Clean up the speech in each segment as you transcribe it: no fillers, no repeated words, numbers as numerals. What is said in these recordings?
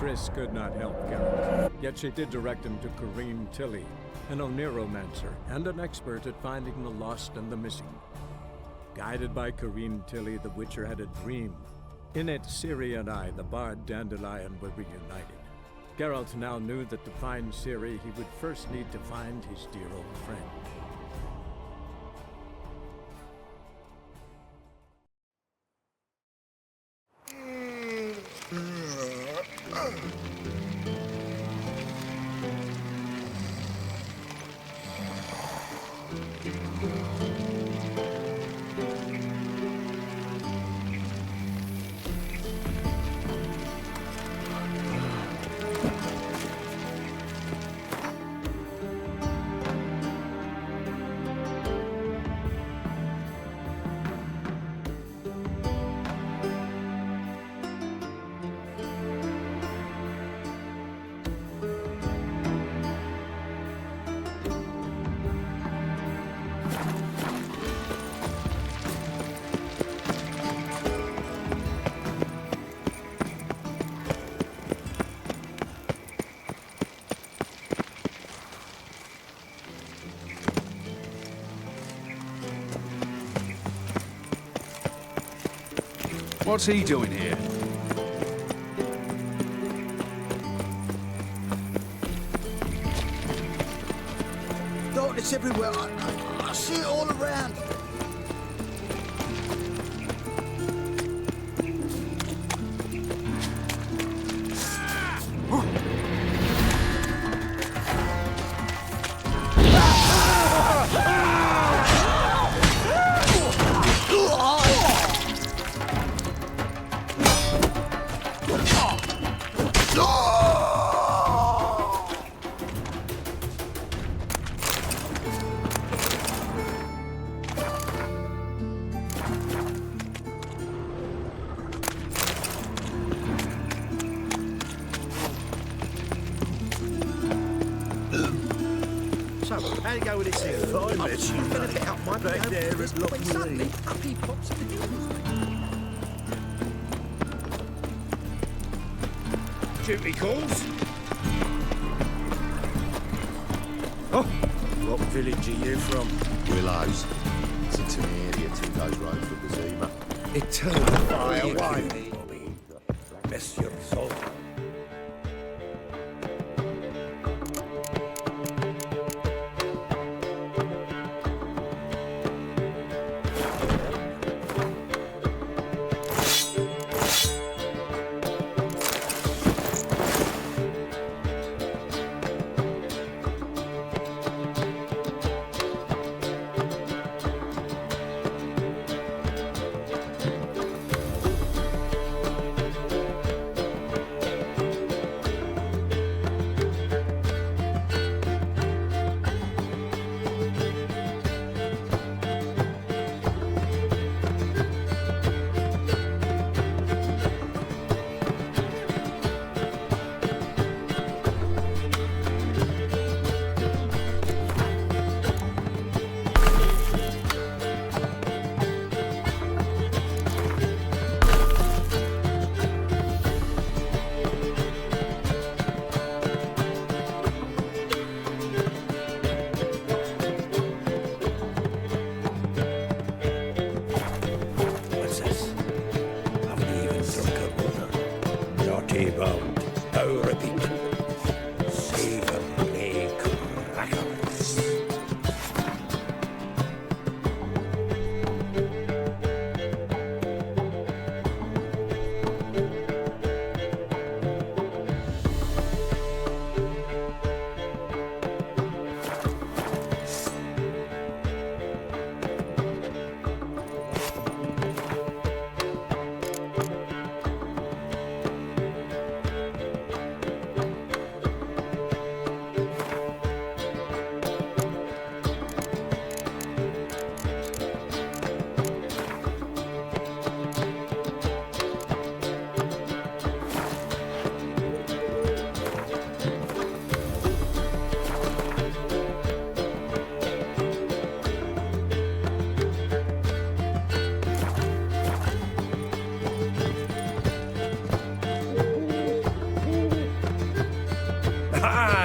Triss could not help Geralt, yet she did direct him to Corrine Tilly, an Oniromancer and an expert at finding the lost and the missing. Guided by Corrine Tilly, the Witcher had a dream. In it, Ciri and I, the bard Dandelion, were reunited. Geralt now knew that to find Ciri, he would first need to find his dear old friend. What's he doing here? Darkness everywhere. I see it all around. How you go with this thing? Fine, Mitch. You're going to get up my back there at Lockwood. Up he pops at the Duty calls. Oh, what village are you from? Willows. It's into the area 2 days road from the Zima. Eternal fire away. Bless your soul. T-bone, oh, repeat. Savoury crackers.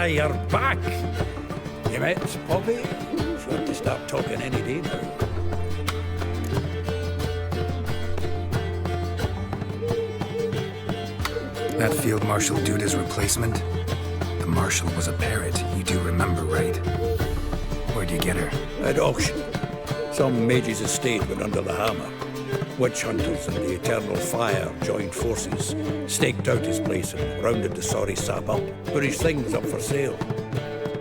you're back. You met Poppy? Sure to start talking any day now. That Field Marshal Duda's replacement? The Marshal was a parrot, you do remember, right? Where'd you get her? At auction. Some mage's estate went under the hammer. Witch hunters and the Eternal Fire joined forces, staked out his place and rounded the sorry sap up, put his things up for sale.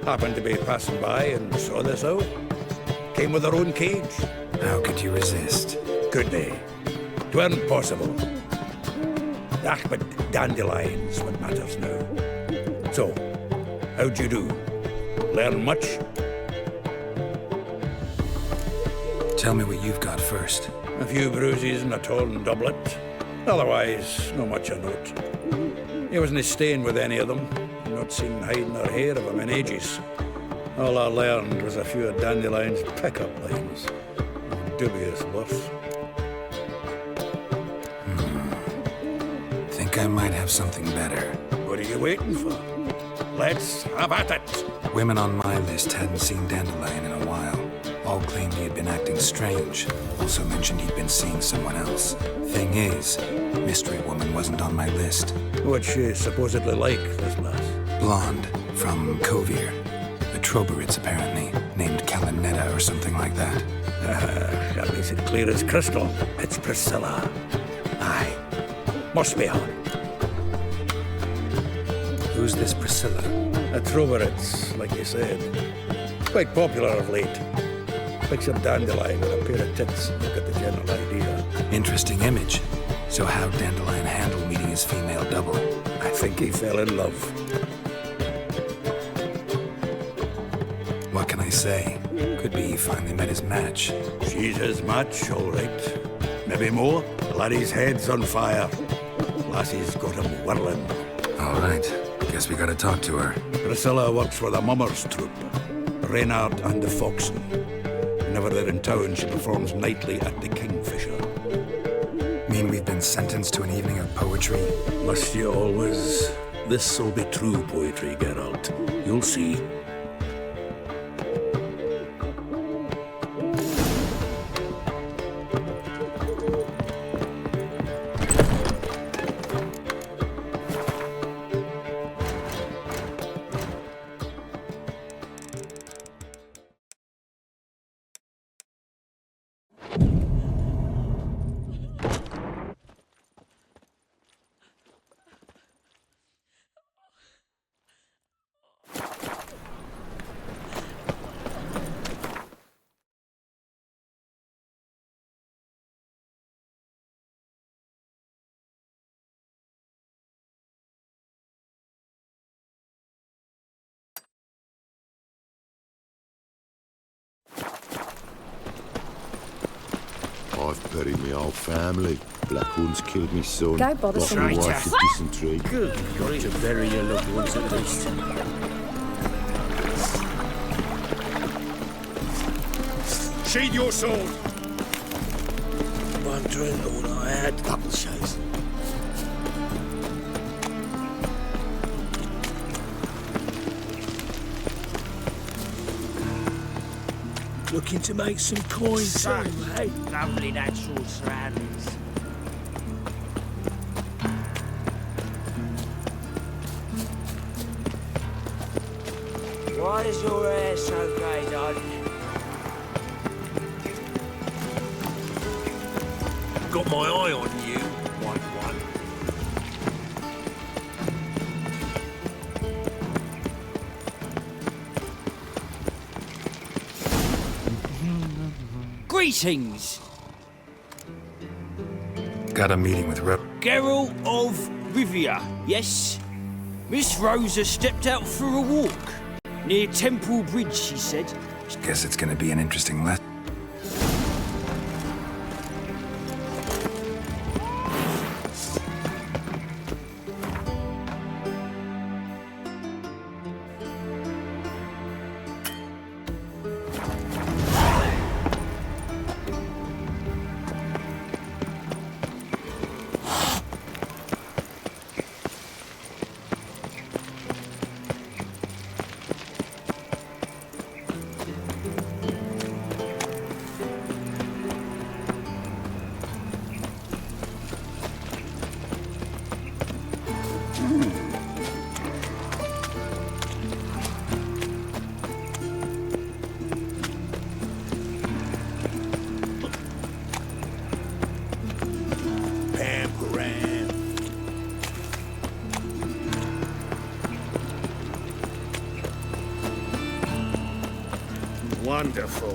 Happened to be passing by and saw this out. Came with her own cage. How could you resist? Could they? 'Tweren't possible. Ah, but dandelions what matters now. So, how'd you do? Learn much? Tell me what you've got first. A few bruises and a torn doublet. Otherwise, no much of note. He wasn't staying with any of them. Not seen hiding or hair of him in ages. All I learned was a few of Dandelion's pickup lines. Dubious worth. Think I might have something better. What are you waiting for? Let's have at it. Women on my list hadn't seen Dandelion in a while. All claimed he had been acting strange. Also mentioned he'd been seeing someone else. Thing is, Mystery Woman wasn't on my list. What's she supposedly like, this lass? Blonde, from Kovir. The Troberids, apparently. Named Kalanetta or something like that. That makes it clear as crystal. It's Priscilla. Aye. Must be her. Who's this Priscilla? A Troberids, like you said. Quite popular of late. Picture Dandelion with a pair of tits. You get the general idea. Interesting image. So how'd Dandelion handle meeting his female double? I think he fell in love. What can I say? Could be he finally met his match. She's his match, all right. Maybe more. Laddie's head's on fire. Lassie's got him whirling. All right. Guess we gotta talk to her. Priscilla works for the Mummers troupe. Reynard and the Foxen. Whenever they're in town, she performs nightly at the Kingfisher. Mean we've been sentenced to an evening of poetry? Must you always? This'll be true poetry, Geralt. You'll see. I've buried my whole family. Black One's killed me son. Go bother Lost my someone. wife to dysentery. Good. Got to bury your loved ones at least. Sheathe your sword! Wondering all I had. Couple shows. Looking to make some coins too, eh? Lovely natural surroundings. Why is your hair so grey, darling? Got my eye on you, white one. Greetings! Got a meeting with Geralt of Rivia, yes? Miss Rosa stepped out for a walk. Near Temple Bridge, she said. Guess it's gonna be an interesting lesson. Wonderful.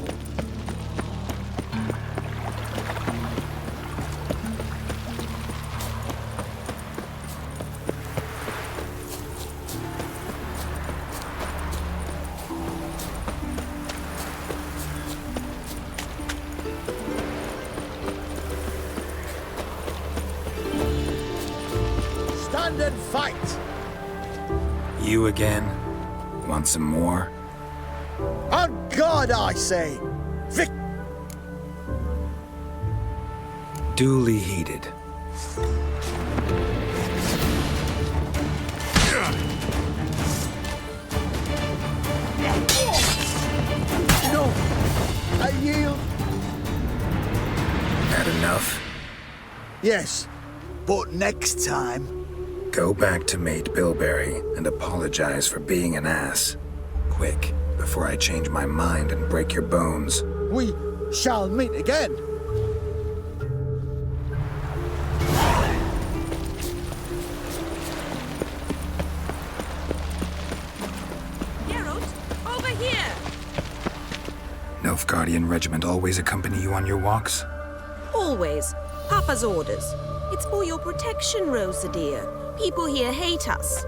Stand and fight! You again? Want some more? On guard, I say! Vic! Duly heeded. No! I yield! Had enough? Yes, but next time... Go back to mate Bilberry and apologize for being an ass. Quick, before I change my mind and break your bones. we shall meet again. Geralt, over here! Nilfgaardian regiment always accompany you on your walks? Always. Papa's orders. It's for your protection, Rosa dear. People here hate us.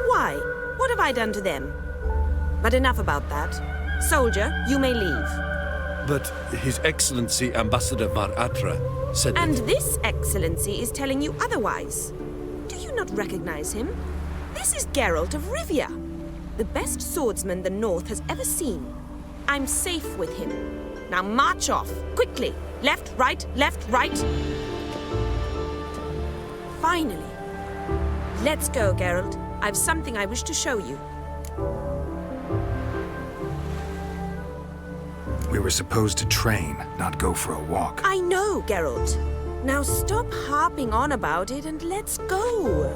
Why? What have I done to them? But enough about that. Soldier, you may leave. But His Excellency Ambassador Var Atra said And that... this excellency is telling you otherwise. Do you not recognize him? This is Geralt of Rivia, the best swordsman the North has ever seen. I'm safe with him. Now march off, quickly. Left, right, Finally. Let's go, Geralt. I've something I wish to show you. We were supposed to train, not go for a walk. I know, Geralt. Now stop harping on about it and let's go.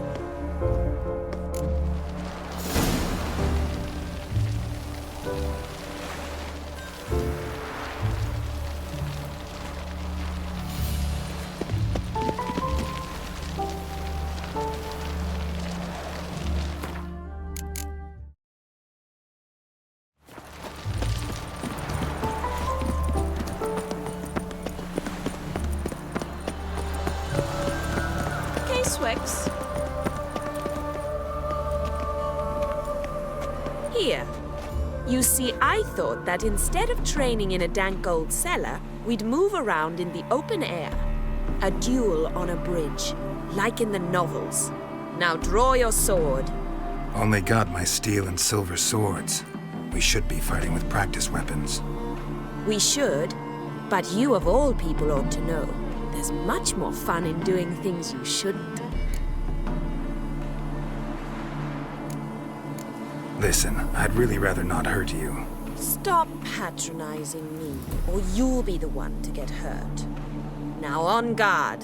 Swix. Here. You see, I thought that instead of training in a dank old cellar, we'd move around in the open air. A duel on a bridge, like in the novels. Now draw your sword. Only got my steel and silver swords. We should be fighting with practice weapons. We should, but you of all people ought to know. There's much more fun in doing things you shouldn't. Listen, I'd really rather not hurt you. Stop patronizing me, or you'll be the one to get hurt. Now on guard.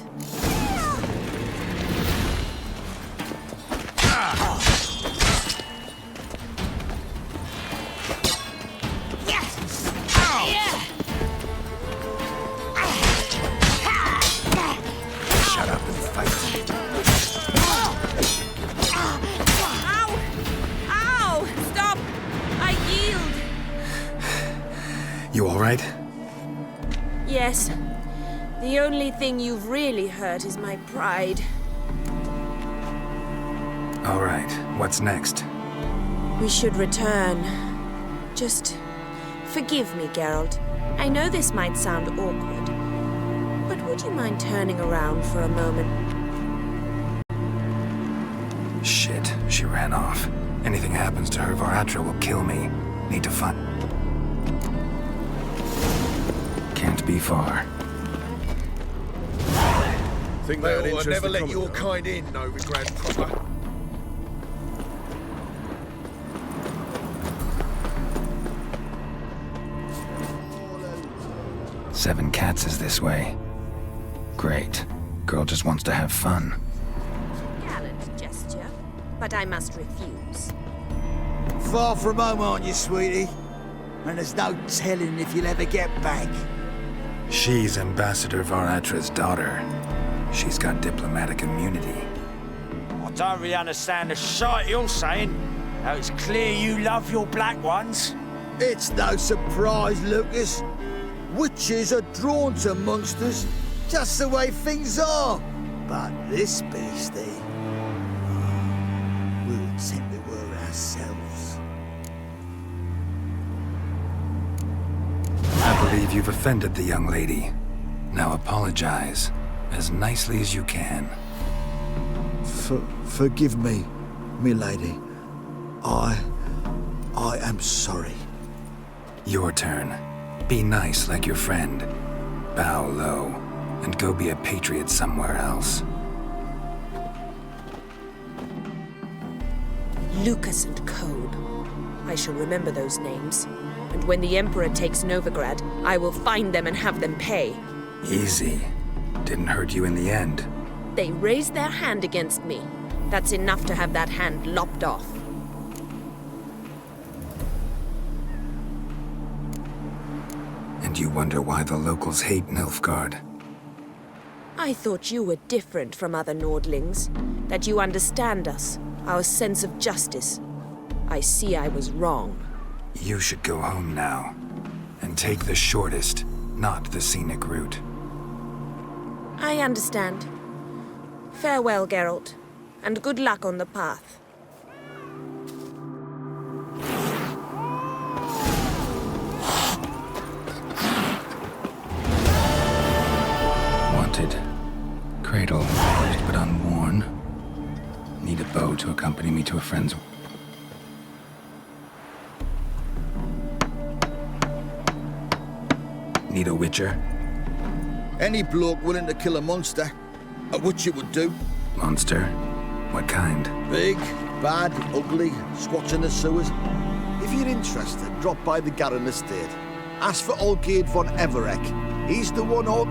Shut up and fight. You all right? Yes. The only thing you've really hurt is my pride. All right. What's next? We should return. Just forgive me, Geralt. I know this might sound awkward, but would you mind turning around for a moment? Shit, she ran off. Anything happens to her, Var Atra will kill me. Need to find... Can't be far. Think Well, they'll I interest never the let your Commodore. kind in, Novigrad proper. Seven Cats is this way. Great. Girl just wants to have fun. Gallant gesture, but I must refuse. Far from home, aren't you, sweetie? And there's no telling if you'll ever get back. She's Ambassador Var Atra's daughter. She's got diplomatic immunity. I don't really understand the shite you're saying. Now it's clear you love your black ones. It's no surprise, Lucas. Witches are drawn to monsters, just the way things are. But this beastie, we'll tend to her ourselves. I believe you've offended the young lady. Now apologize, as nicely as you can. Forgive me, milady. I am sorry. Your turn. Be nice like your friend. Bow low, and go be a patriot somewhere else. Lucas and Kobe. I shall remember those names. And when the Emperor takes Novigrad, I will find them and have them pay. Easy. Didn't hurt you in the end. They raised their hand against me. That's enough to have that hand lopped off. And you wonder why the locals hate Nilfgaard. I thought you were different from other Nordlings. That you understand us, our sense of justice. I see I was wrong. You should go home now. And take the shortest, not the scenic route. I understand. Farewell, Geralt. And good luck on the path. Wanted. Cradle, used but unworn. Need a bow to accompany me to a friend's. Need a witcher? Any bloke willing to kill a monster, a witcher would do. Monster? What kind? Big, bad, ugly, squats in the sewers. If you're interested, drop by the Garren estate. Ask for Olgierd von Everek. He's the one all...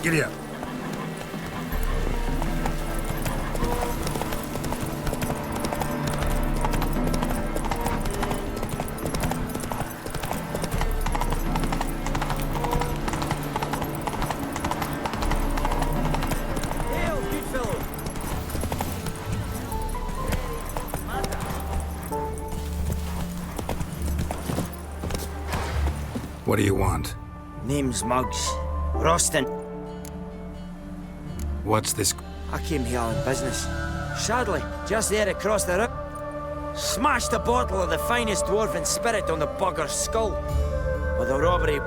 Giddy up. What do you want? Name's Muggs. Rostin. What's this? I came here on business. Sadly, just there across the river, smashed a bottle of the finest dwarven spirit on the bugger's skull. With a robbery...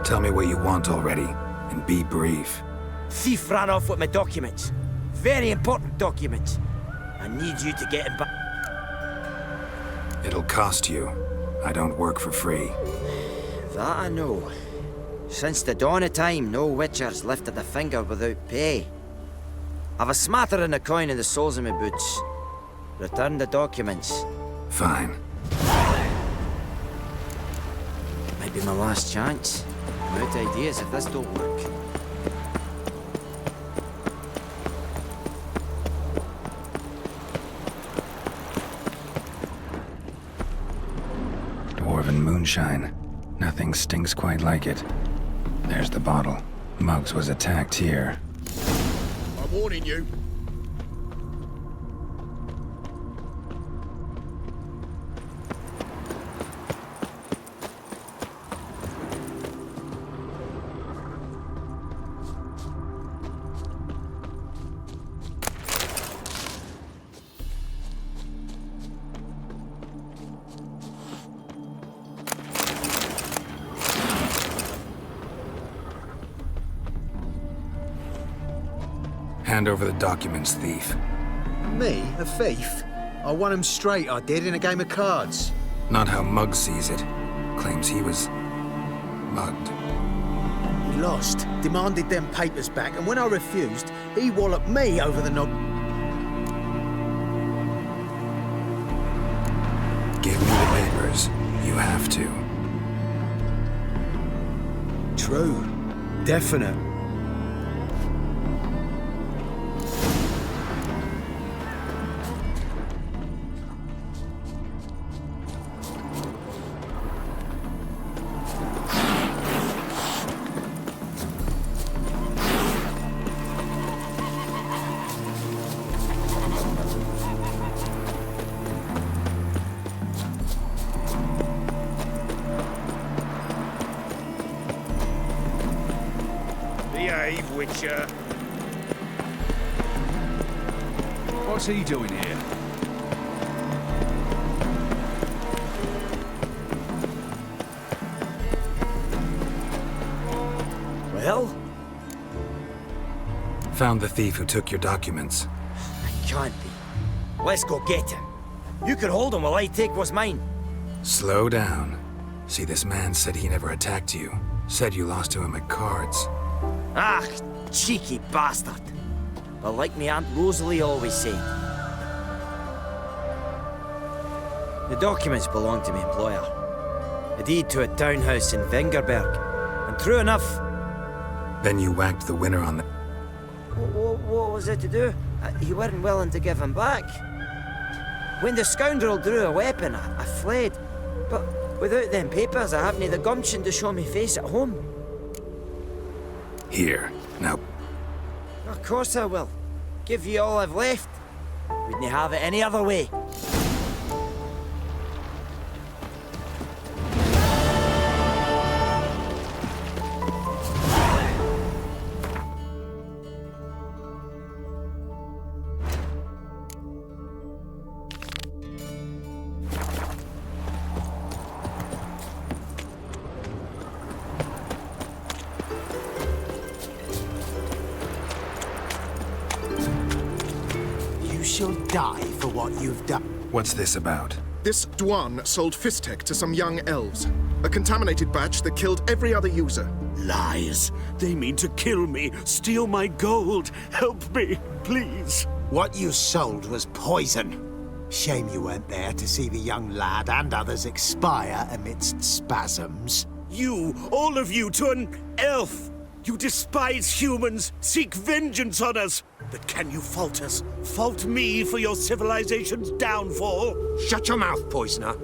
Tell me what you want already, and be brief. Thief ran off with my documents. Very important documents. I need you to get him back. It'll cost you. I don't work for free. That I know. Since the dawn of time, no witcher's lifted a finger without pay. I've a smattering of coin in the soles of my boots. Return the documents. Fine. Might be my last chance. I'm out of ideas if this don't work. Dwarven moonshine. Nothing stinks quite like it. There's the bottle. Muggs was attacked here. I'm warning you. Hand over the documents, thief. Me? A thief? I won him straight, I did, in a game of cards. Not how Muggs sees it. Claims he was... mugged. we'd lost, demanded them papers back, and when I refused, he walloped me over the knob. Give me the papers. You have to. True. Definite. Behave, Witcher. What's he doing here? Well? Found the thief who took your documents. Can't be. Let's go get him. You can hold him while I take what's mine. Slow down. See, this man said he never attacked you. Said you lost to him at cards. Ah, cheeky bastard. But like me Aunt Rosalie always said, the documents belong to my employer. A deed to a townhouse in Vengerberg. And true enough... Then you whacked the winner on the... What was it to do? You weren't willing to give him back. When the scoundrel drew a weapon, I fled. But without them papers, I haven't the gumption to show me face at home. Here. Now... Of course I will. Give you all I've left. Wouldn't have it any other way. You'll die for what you've done. What's this about? This Dwan sold Fistek to some young elves. A contaminated batch that killed every other user. Lies. They mean to kill me, steal my gold. Help me, please. What you sold was poison. Shame you weren't there to see the young lad and others expire amidst spasms. You, all of you, to an elf. You despise humans, seek vengeance on us. But can you fault us? Fault me for your civilization's downfall? Shut your mouth, poisoner.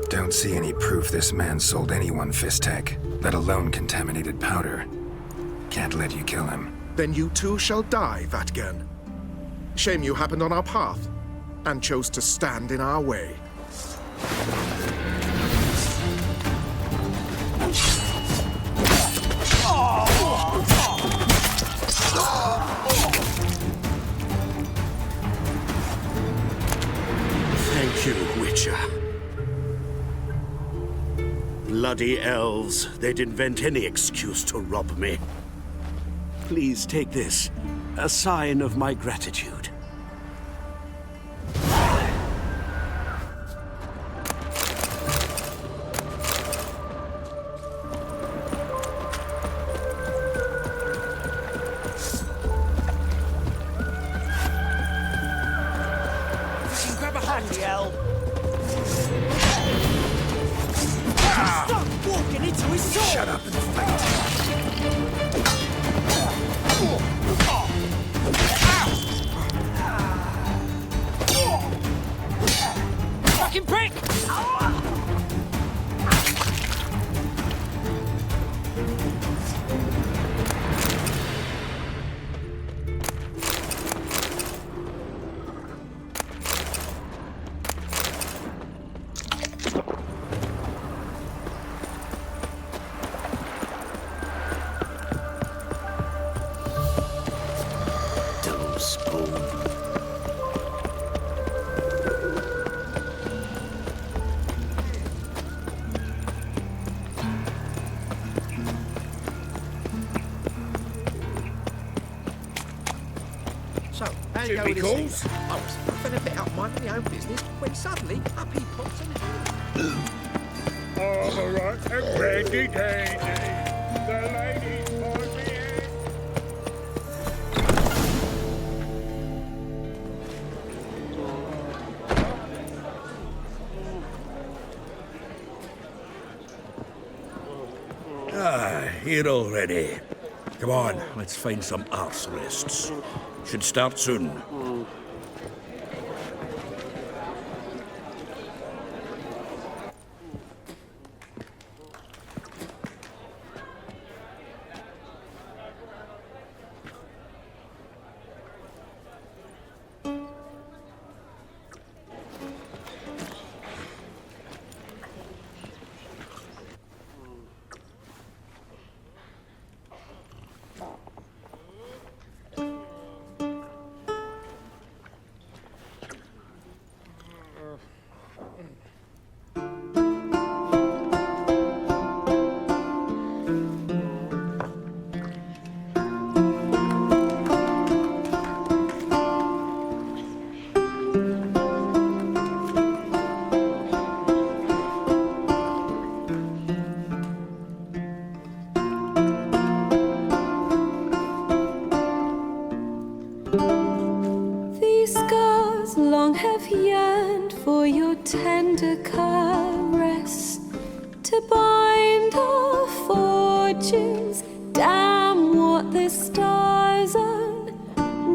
Don't see any proof this man sold anyone Fistek, let alone contaminated powder. Can't let you kill him. Then you too shall die, Vatgern. Shame you happened on our path, and chose to stand in our way. Thank you, Witcher. Bloody elves. They'd invent any excuse to rob me. Please take this, a sign of my gratitude. Grab a hand, Yell. Stop walking into his sword! Shut up and fight. Fucking prick! So, how you go with this? I was nothing a bit up minding my own business when suddenly up he pops and All right, and ready, daisy. The ladies want me in. Here already. Come on, let's find some arse rests. Should start soon. These scars long have yearned for your tender caress, to bind our fortunes. Damn what the stars own.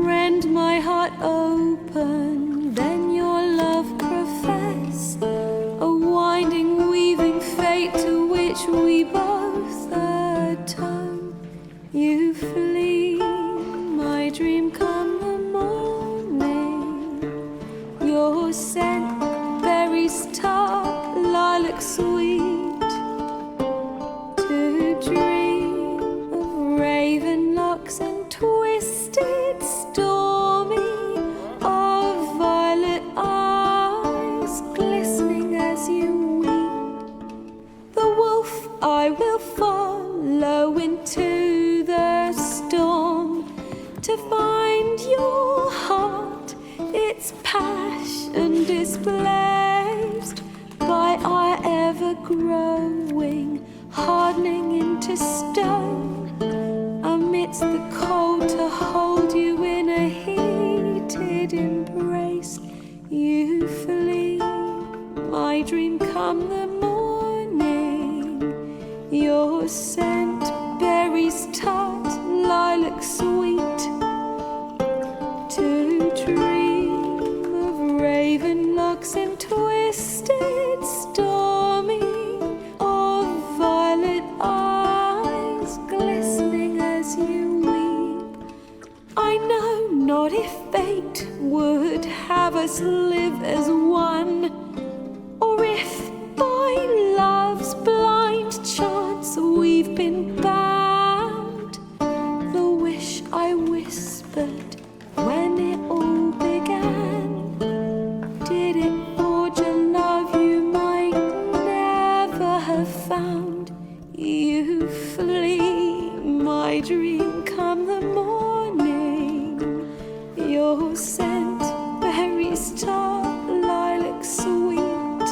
Rend my heart open, then your love profess. A winding, weaving fate to which we both atone. You flee, my dream come the morning. Your scent, berries tart, lilac sweet. To dream of raven locks and twisted, stormy, of violet eyes glistening as you weep. The wolf I will follow into the storm, to find your heart, its passion displaced by our ever-growing, hardening into stone. Amidst the cold, to hold you in a heated embrace. You flee, my dream come the morning. Your scent, berries tart, lilac sweet. To dream of raven locks and twisted, stormy, of violet eyes glistening as you weep. I know not if fate would have us live as one, or if by love's blind chance we've been bound. The wish I whispered when it all began, did it forge a love you might never have found? You flee, my dream come the morning. Your scent, berries tart, lilac sweet.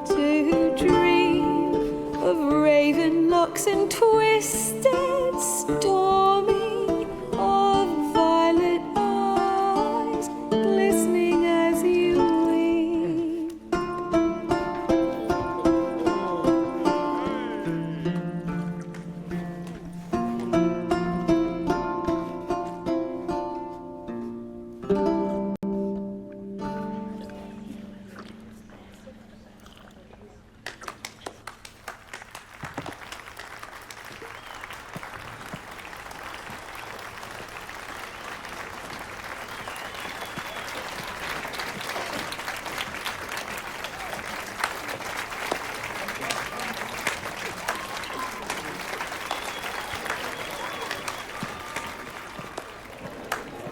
To dream of raven locks and twisted, stormy, of violet eyes glistening as you weep.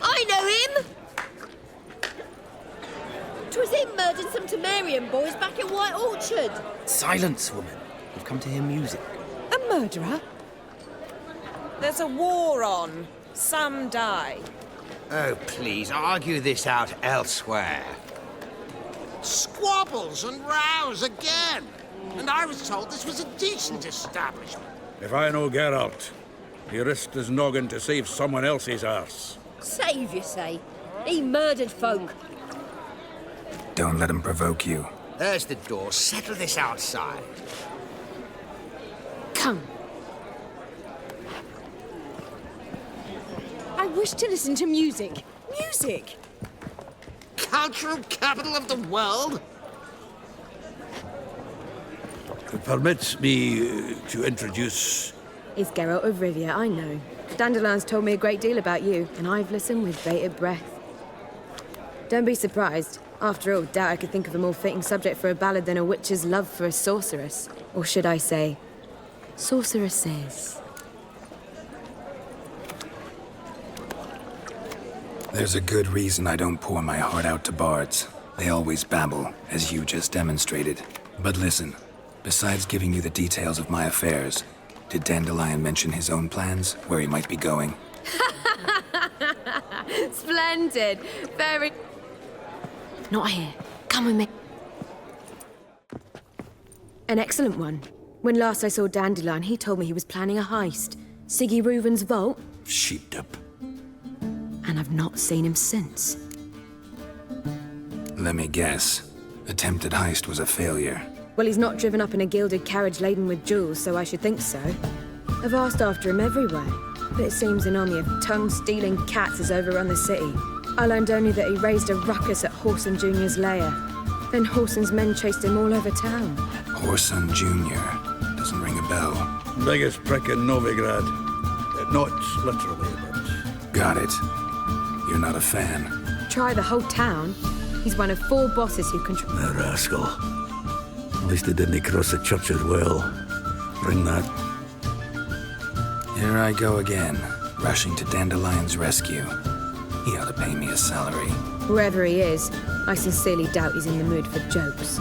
I know him! 'Twas him murdered some Temerian boys back in White Orchard. Silence, woman. We've come to hear music. A murderer? There's a war on. Some die. Oh, please, argue this out elsewhere. Squabbles and rows again. And I was told this was a decent establishment. If I know Geralt, he risked his noggin to save someone else's arse. Save, you say? He murdered folk. Don't let him provoke you. There's the door. Settle this outside. Come. I wish to listen to music. Music! Cultural capital of the world? Permits me to introduce... It's Geralt of Rivia, I know. Dandelion's told me a great deal about you, and I've listened with bated breath. Don't be surprised. After all, doubt I could think of a more fitting subject for a ballad than a witch's love for a sorceress. Or should I say, sorceresses. There's a good reason I don't pour my heart out to bards. They always babble, as you just demonstrated. But listen, besides giving you the details of my affairs, did Dandelion mention his own plans, where he might be going? Splendid! Very... Not here. Come with me. An excellent one. When last I saw Dandelion, he told me he was planning a heist. Siggy Reuven's vault. Sheeped up. And I've not seen him since. Let me guess. Attempted heist was a failure. Well, he's not driven up in a gilded carriage laden with jewels, so I should think so. I've asked after him everywhere, but it seems an army of tongue-stealing cats has overrun the city. I learned only that he raised a ruckus at Whoreson Jr.'s lair. Then Whoreson's men chased him all over town. Whoreson Jr. Doesn't ring a bell. Biggest prick in Novigrad. Not literally, but... Got it. You're not a fan. Try the whole town. He's one of 4 bosses who control... The rascal. At least he didn't cross the church as well. Bring that. Here I go again, rushing to Dandelion's rescue. He ought to pay me a salary. Wherever he is, I sincerely doubt he's in the mood for jokes.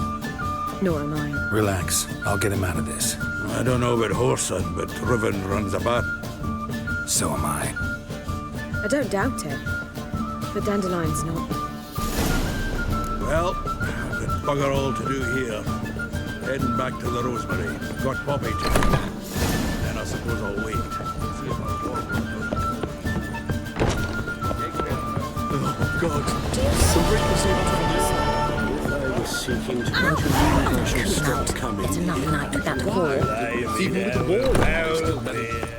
Nor am I. Relax. I'll get him out of this. I don't know about Whoreson, but Reuven runs a bar. So am I. I don't doubt it. But Dandelion's not. Well, I've got bugger all to do here. Heading back to the Rosemary. Got Poppy to do. Then I suppose I'll wait. See if I'll walk. Oh, God. I was seeking to contribute. Stop coming. It's another night without a whore. Even with the ball still better.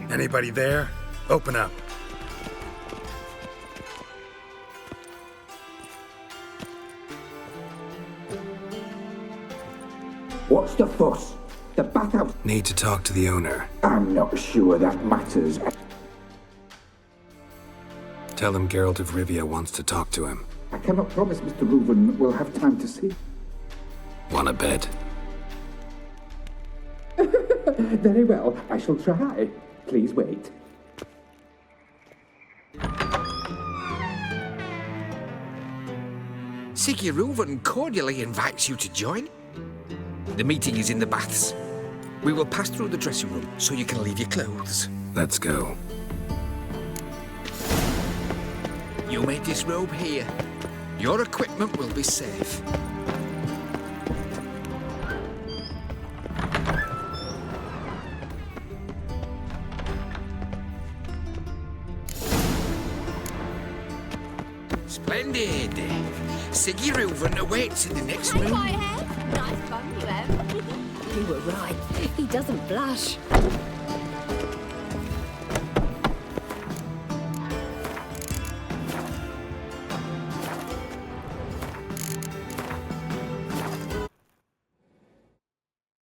Anybody there? Open up. What's the fuss? The bathhouse? Need to talk to the owner. I'm not sure that matters. Tell him Geralt of Rivia wants to talk to him. I cannot promise Mr. Reuven will have time to see. Wanna bet? Very well, I shall try. Please wait. Siggy Reuven cordially invites you to join. The meeting is in the baths. We will pass through the dressing room so you can leave your clothes. Let's go. You may disrobe here. Your equipment will be safe. Splendid. Siggy Reuven awaits in the next room. Nice fun you have. You were right. He doesn't blush.